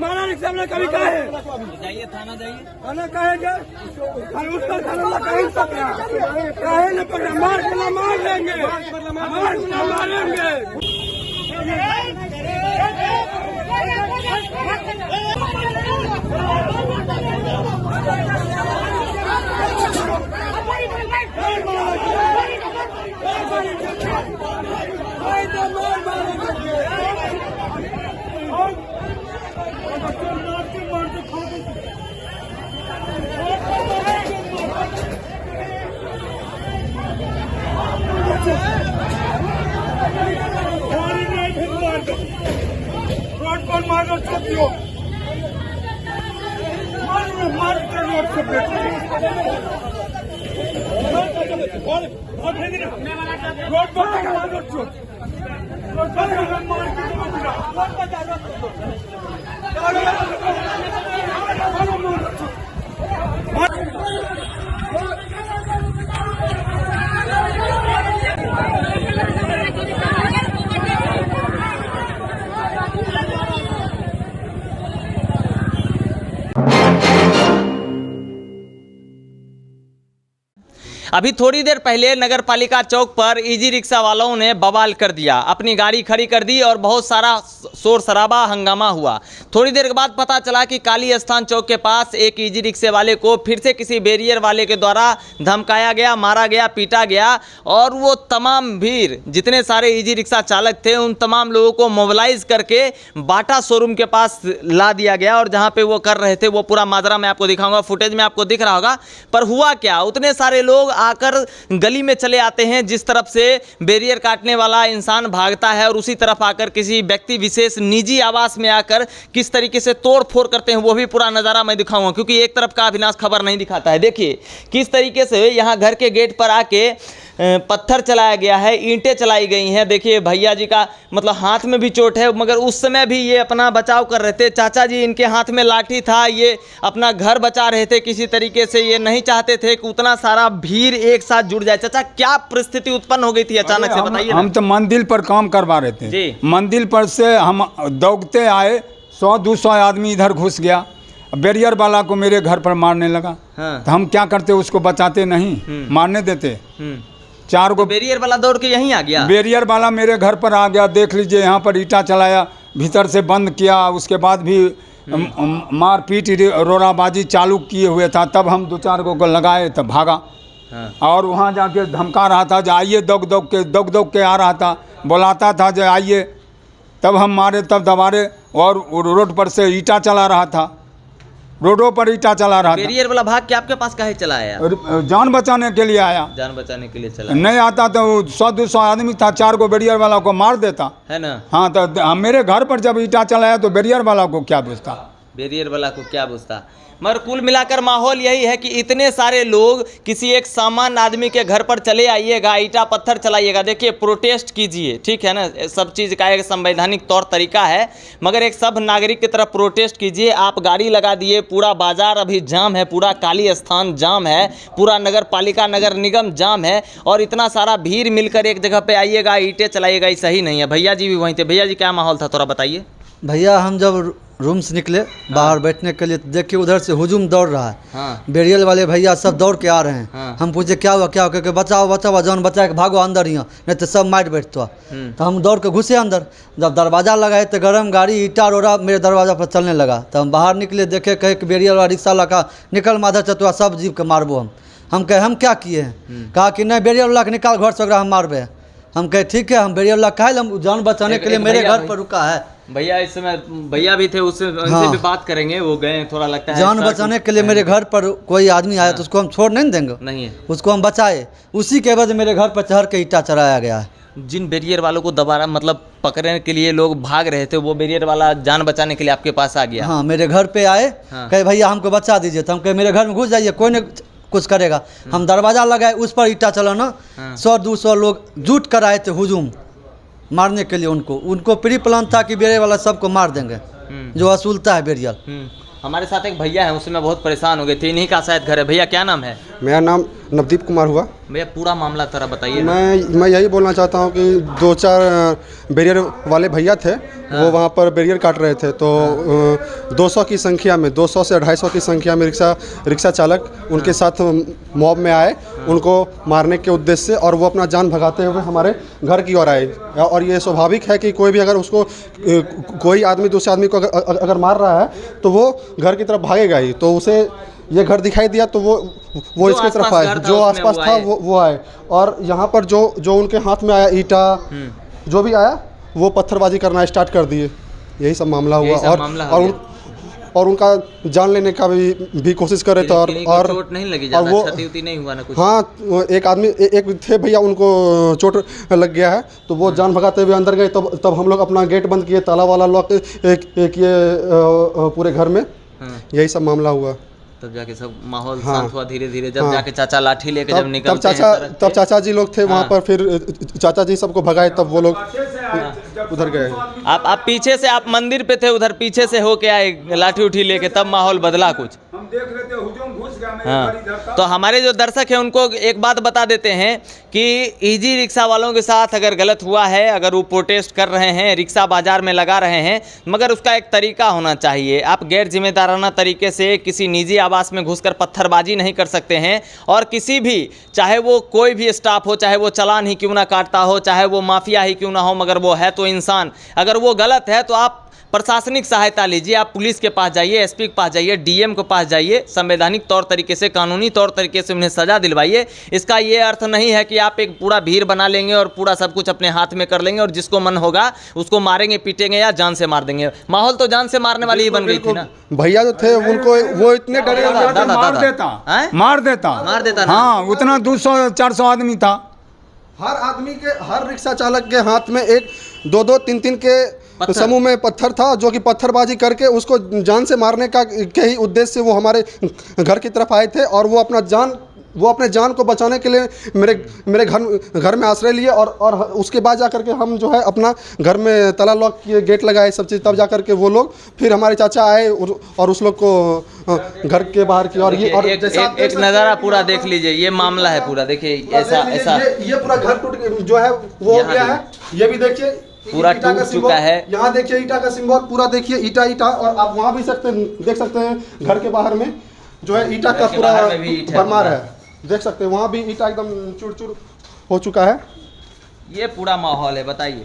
मारा रिक्शा वाला कभी कहा है जाइए थाना जाइए थाना कहे उसका थाना कहीं पकड़ा कहे न पकड़ा मार लेंगे मारेंगे। रोड पर मारो छोटियों मार कर रोड से रोड पर मारो छोट रोड पर मार अभी थोड़ी देर पहले नगर पालिका चौक पर इजी रिक्शा वालों ने बवाल कर दिया, अपनी गाड़ी खड़ी कर दी और बहुत सारा शोर शराबा हंगामा हुआ। थोड़ी देर के बाद पता चला कि काली स्थान चौक के पास एक इजी रिक्शे वाले को फिर से किसी बैरियर वाले के द्वारा धमकाया गया, मारा गया, पीटा गया और वो तमाम भीड़ जितने सारे इजी रिक्शा चालक थे उन तमाम लोगों को मोबिलाइज करके बाटा शोरूम के पास ला दिया गया और जहाँ पे वो कर रहे थे वो पूरा माजरा मैं आपको दिखाऊंगा, फुटेज में आपको दिख रहा होगा। पर हुआ क्या, उतने सारे लोग आकर गली में चले आते हैं जिस तरफ से बैरियर काटने वाला इंसान भागता है और उसी तरफ आकर किसी व्यक्ति विशेष निजी आवास में आकर किस तरीके से तोड़ फोड़ करते हैं वो भी पूरा नज़ारा मैं दिखाऊंगा, क्योंकि एक तरफ का अविनाश खबर नहीं दिखाता है। देखिए किस तरीके से यहाँ घर के गेट पर आके पत्थर चलाया गया है, ईंटें चलाई गई हैं। देखिए भैया जी का मतलब हाथ में भी चोट है, मगर उस समय भी ये अपना बचाव कर रहे थे। चाचा जी इनके हाथ में लाठी था, ये अपना घर बचा रहे थे किसी तरीके से, ये नहीं चाहते थे कि उतना सारा भीड़ एक साथ जुड़ जाए। चाचा क्या परिस्थिति उत्पन्न हो गई थी अचानक से, बताइए। हम तो मंदिर पर काम करवा रहे थे जी। मंदिर पर से हम दौड़ते आए, 100-200 आदमी इधर घुस गया, बैरियर वाला को मेरे घर पर मारने लगा। हाँ। तो हम क्या करते, उसको बचाते नहीं, मारने देते। 4 को बैरियर वाला दौड़ के यहीं आ गया, बैरियर वाला मेरे घर पर आ गया। देख लीजिए यहाँ पर ईंटा चलाया, भीतर से बंद किया, उसके बाद भी मारपीट रोड़ाबाजी चालू किए हुए था। तब हम 2-4 को लगाए तब भागा। हाँ। और वहाँ जाके धमका रहा था जो आइए, दौग के आ रहा था, बुलाता था जो आइए, तब हम मारे, तब दबारे। और रोड पर से ईंटा चला रहा था, रोडों पर ईंटा चला रहा था। बैरियर वाला भाग के आपके पास काहे चला आया? जान बचाने के लिए आया। जान बचाने के लिए चला, नहीं आता तो 100-200 आदमी था, 4 को बैरियर वाला को मार देता है ना। हाँ, तो मेरे घर पर जब ईंटा चलाया तो बैरियर वाला को क्या बुझता, बैरियर वाला को क्या बुझता। मगर कुल मिलाकर माहौल यही है कि इतने सारे लोग किसी एक सामान्य आदमी के घर पर चले आइएगा, ईंटा पत्थर चलाइएगा। देखिए प्रोटेस्ट कीजिए, ठीक है ना, सब चीज़ का एक संवैधानिक तौर तरीका है, मगर एक सब नागरिक की तरफ प्रोटेस्ट कीजिए। आप गाड़ी लगा दिए, पूरा बाजार अभी जाम है, पूरा काली स्थान जाम है, पूरा नगर पालिका नगर निगम जाम है और इतना सारा भीड़ मिलकर एक जगह पे आइएगा, ईंटें चलाइएगा, ये सही नहीं है। भैया जी भी वहीं थे। भैया जी क्या माहौल था, थोड़ा बताइए। भैया हम जब रूम से निकले बाहर बैठने के लिए, देखिए उधर से हुजूम दौड़ रहा है। हाँ। बैरियर वाले भैया सब दौड़ के आ रहे हैं। हाँ। हम पूछे क्या हुआ, क्योंकि बचाओ जान बचा के भागो अंदर ही, नहीं तो सब मार बैठता। तो हम दौड़ के घुसे अंदर, जब दरवाज़ा लगाए तो गर्म गाड़ी ईंटा रोड़ा मेरे दरवाज़ा पर चलने लगा। तो हम बाहर निकले, देखे कहे कि बैरियर वाला रिक्शा लगा निकल माधर चतुआ सब जीव के मारबो। हम कहे हम क्या किए हैं, कहा कि नहीं बैरियर वाला के निकाल घर से, हम मारबे। हम कहे ठीक है, हम बैरियर वाला कहे हम जान बचाने के लिए मेरे घर पर रुका है। भैया इस समय भैया भी थे, उससे उनसे भी बात करेंगे, वो गए, थोड़ा लगता है जान बचाने के लिए मेरे घर पर कोई आदमी आया तो उसको हम छोड़ नहीं देंगे, नहीं है, उसको हम बचाए। उसी के वजह मेरे घर पर चढ़ के ईंटा चढ़ाया गया है। जिन बैरियर वालों को दोबारा मतलब पकड़ने के लिए लोग भाग रहे थे, वो बैरियर वाला जान बचाने के लिए आपके पास आ गया। हाँ, मेरे घर पे आए। हाँ। कहे भैया हमको बचा दीजिए, तो हम कहे मेरे घर में घुस जाइए, कोई नहीं कुछ करेगा। हम दरवाज़ा लगाए, उस पर ईंटा चलाना। 100-200 लोग जुट कर आए थे हुजूम मारने के लिए। उनको प्री प्लान था कि बैरियर वाला सबको मार देंगे जो असूलता है बैरियर। हमारे साथ एक भैया है, उसमें बहुत परेशान हो गए थे, इन्हीं का शायद घर है। भैया क्या नाम है? मेरा नाम नवदीप कुमार हुआ। भैया पूरा मामला थोड़ा बताइए। मैं यही बोलना चाहता हूँ कि 2-4 बैरियर वाले भैया थे, वो वहाँ पर बैरियर काट रहे थे, तो 200 की संख्या में 200 से 250 की संख्या में रिक्शा चालक उनके साथ मॉब में आए, उनको मारने के उद्देश्य से, और वो अपना जान भगाते हुए हमारे घर की ओर आए। और ये स्वाभाविक है कि कोई भी अगर उसको कोई आदमी दूसरे आदमी को अगर मार रहा है तो वो घर की तरफ भागेगा ही, तो उसे ये घर दिखाई दिया तो वो इसकी तरफ आए, जो आसपास था वो आए, और यहाँ पर जो उनके हाथ में आया ईटा जो भी आया वो पत्थरबाजी करना स्टार्ट कर दिए। यही सब मामला हुआ। और उनका जान लेने का भी कोशिश करे थे, और चोट नहीं लगी ज़्यादा, क्षति नहीं हुआ ना कुछ? हाँ, एक आदमी एक थे भैया, उनको चोट लग गया है, तो वो जान भगाते हुए अंदर गए। तब हम लोग अपना गेट बंद किए, ताला वाला लॉक किए पूरे घर में। यही सब मामला हुआ। तब जाके सब माहौल शांत हुआ धीरे धीरे, जब जाके चाचा लाठी लेके जब निकलते हैं। तब चाचा जी लोग थे वहाँ पर, फिर चाचा जी सबको भगाए, तब वो लोग उधर गए। आप पीछे से, आप मंदिर पे थे, उधर पीछे से होके आए लाठी उठी लेके, तब माहौल बदला कुछ? हम देख रहे थे, हुजूम घुस गया मेरे हाँ, घर तक। तो हमारे जो दर्शक हैं उनको एक बात बता देते हैं कि ईजी रिक्शा वालों के साथ अगर गलत हुआ है, अगर वो प्रोटेस्ट कर रहे हैं, रिक्शा बाजार में लगा रहे हैं, मगर उसका एक तरीका होना चाहिए। आप गैर जिम्मेदाराना तरीके से किसी निजी आवास में घुसकर पत्थरबाजी नहीं कर सकते हैं, और किसी भी, चाहे वो कोई भी स्टाफ हो, चाहे वो चालान ही क्यों ना काटता हो, चाहे वो माफिया ही क्यों ना हो, मगर वो है तो इंसान। अगर वो गलत है तो आप प्रशासनिक सहायता लीजिए, आप पुलिस के पास जाइए, एसपी के पास जाइए, डीएम के पास जाइए, संवैधानिक तौर तरीके से, कानूनी तौर तरीके से उन्हें सजा दिलवाइए। इसका ये अर्थ नहीं है कि आप एक पूरा भीड़ बना लेंगे और पूरा सब कुछ अपने हाथ में कर लेंगे और जिसको मन होगा उसको मारेंगे, पीटेंगे या जान से मार देंगे। माहौल तो जान से मारने वाली ही बन गई थी ना। भैया जो थे उनको वो इतने डरे, मार देता। हाँ, उतना 200-400 आदमी था। हर आदमी के, हर रिक्शा चालक के हाथ में 1-2-2, 3-3 के समूह में पत्थर था, जो कि पत्थरबाजी करके उसको जान से मारने का के ही उद्देश्य से वो हमारे घर की तरफ आए थे, और वो अपने जान को बचाने के लिए मेरे घर में आश्रय लिए, और उसके बाद जा करके हम जो है अपना घर में ताला लॉक किए, गेट लगाए, सब चीज़। तब जा करके वो लोग, फिर हमारे चाचा आए और उस लोग को घर के बाहर की, और ये और एक नज़ारा पूरा देख लीजिए, ये मामला है पूरा, देखिए ऐसा ये पूरा घर टूट जो है वो हो गया है। ये भी देखिए पूरा टूट चुका है। यहाँ देखिए ईटा का सिंबल पूरा, देखिए ईटा, और आप वहाँ भी देख सकते हैं घर के बाहर में जो है ईटा का पूरा भरमार है, देख सकते हैं। वहाँ भी ईटा एकदम चूर हो चुका है। ये पूरा माहौल है। बताइए,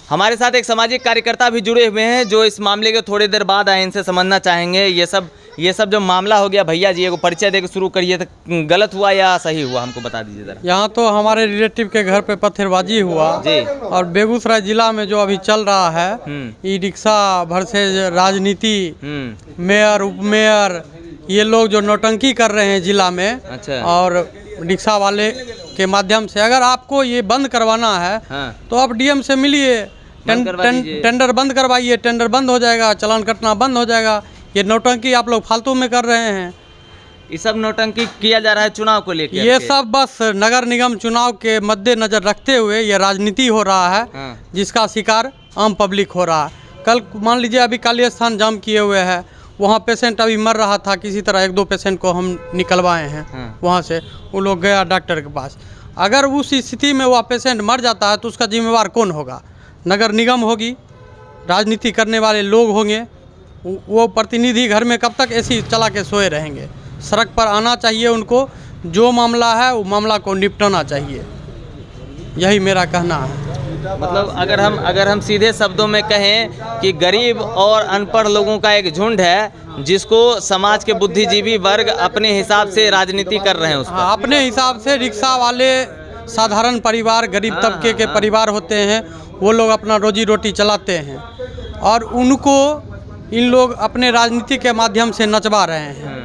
हमारे साथ एक सामाजिक कार्यकर्ता भी जुड़े हुए हैं जो इस मामले के थोड़ी देर बाद आए, इनसे समझना चाहेंगे ये सब जो मामला हो गया। भैया जी, को परिचय देकर शुरू करिए, तो गलत हुआ या सही हुआ, हमको बता दीजिए जरा। यहाँ तो हमारे रिलेटिव के घर पे पत्थरबाजी हुआ जी, और बेगूसराय जिला में जो अभी चल रहा है ई रिक्शा वर्सेज राजनीति, मेयर, उपमेयर, ये लोग जो नौटंकी कर रहे हैं जिला में। अच्छा। और रिक्शा वाले के माध्यम से अगर आपको ये बंद करवाना है तो आप डीएम से मिलिए, टेंडर बंद करवाइए, टेंडर बंद हो जाएगा, चालान कटना बंद हो जाएगा। ये नौटंकी आप लोग फालतू में कर रहे हैं। ये सब नौटंकी किया जा रहा है चुनाव को लेकर। ये सब बस नगर निगम चुनाव के मद्देनजर रखते हुए ये राजनीति हो रहा है, जिसका शिकार आम पब्लिक हो रहा है। कल मान लीजिए अभी काली स्थान जाम किए हुए है, वहाँ पेशेंट अभी मर रहा था, किसी तरह 1-2 पेशेंट को हम निकलवाए हैं वहाँ से। वो लोग गया डॉक्टर के पास। अगर उस स्थिति में वह पेशेंट मर जाता है तो उसका जिम्मेवार कौन होगा? नगर निगम होगी, राजनीति करने वाले लोग होंगे। वो प्रतिनिधि घर में कब तक ऐसी चला के सोए रहेंगे? सड़क पर आना चाहिए उनको, जो मामला है वो मामला को निपटाना चाहिए, यही मेरा कहना है। मतलब अगर हम सीधे शब्दों में कहें कि गरीब और अनपढ़ लोगों का एक झुंड है जिसको समाज के बुद्धिजीवी वर्ग अपने हिसाब से राजनीति कर रहे हैं उस पर। अपने हिसाब से रिक्शा वाले साधारण परिवार, गरीब तबके के परिवार होते हैं, वो लोग अपना रोजी रोटी चलाते हैं और उनको इन लोग अपने राजनीति के माध्यम से नचवा रहे हैं।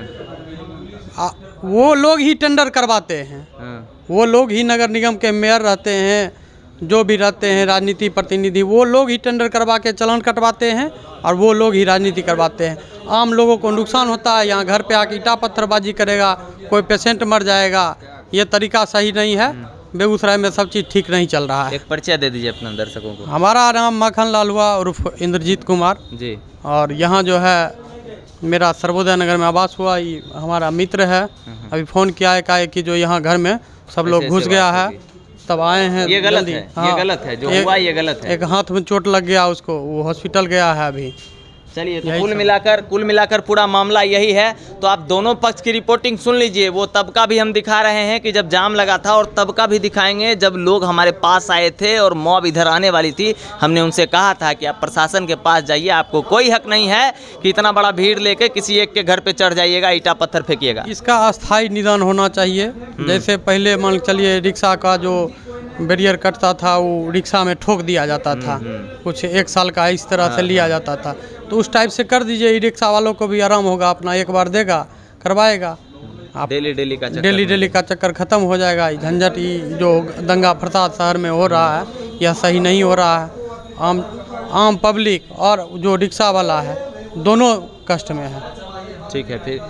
वो लोग ही टेंडर करवाते हैं, वो लोग ही नगर निगम के मेयर रहते हैं, जो भी रहते हैं राजनीति प्रतिनिधि, वो लोग ही टेंडर करवा के चालान कटवाते हैं और वो लोग ही राजनीति करवाते हैं। आम लोगों को नुकसान होता है, यहाँ घर पे आके ईटा पत्थरबाजी करेगा, कोई पेशेंट मर जाएगा, ये तरीका सही नहीं है। बेगूसराय में सब चीज़ ठीक नहीं चल रहा है। एक परिचय दे दीजिए अपने दर्शकों को। हमारा नाम मक्खन लाल हुआ उर्फ इंद्रजीत कुमार जी, और यहाँ जो है मेरा सर्वोदय नगर में आवास हुआ। ये हमारा मित्र है, अभी फ़ोन किया है कहा कि जो यहाँ घर में सब लोग घुस गया है, तब आए हैं। ये गलत जल्दी। है, हाँ, ये गलत है, जो हुआ ये गलत है। एक हाथ में चोट लग गया उसको, वो हॉस्पिटल गया है अभी। चलिए, तो कुल मिलाकर पूरा मामला यही है। तो आप दोनों पक्ष की रिपोर्टिंग सुन लीजिए। वो तब का भी हम दिखा रहे हैं कि जब जाम लगा था, और तब का भी दिखाएंगे जब लोग हमारे पास आए थे और मॉब इधर आने वाली थी। हमने उनसे कहा था कि आप प्रशासन के पास जाइए, आपको कोई हक नहीं है कि इतना बड़ा भीड़ लेके किसी एक के घर पे चढ़ जाइएगा, ईटा पत्थर फेंकिएगा। इसका अस्थायी निदान होना चाहिए। जैसे पहले मान के चलिए रिक्शा का जो बैरियर कटता था, वो रिक्शा में ठोक दिया जाता था, कुछ 1 साल का इस तरह से लिया जाता था। तो उस टाइप से कर दीजिए, ई रिक्शा वालों को भी आराम होगा, अपना एक बार देगा, करवाएगा। आप डेली का चक्कर खत्म हो जाएगा। ये झंझट, ये जो दंगा फसाद शहर में हो रहा है, यह सही नहीं हो रहा है। आम पब्लिक और जो रिक्शा वाला है, दोनों कष्ट में है। ठीक है। फिर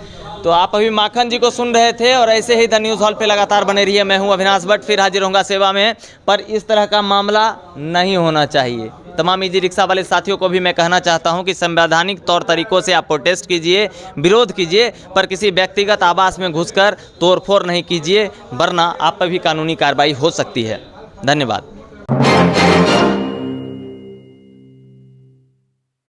तो आप अभी माखन जी को सुन रहे थे, और ऐसे ही द न्यूज़ हॉल पे लगातार बने रहिए। मैं हूं अविनाश भट्ट, फिर हाजिर होऊंगा सेवा में। पर इस तरह का मामला नहीं होना चाहिए। तमाम इजी रिक्शा वाले साथियों को भी मैं कहना चाहता हूं कि संवैधानिक तौर तरीकों से आप प्रोटेस्ट कीजिए, विरोध कीजिए, पर किसी व्यक्तिगत आवास में घुसकर तोड़फोड़ नहीं कीजिए, वरना आप पर भी कानूनी कार्रवाई हो सकती है। धन्यवाद।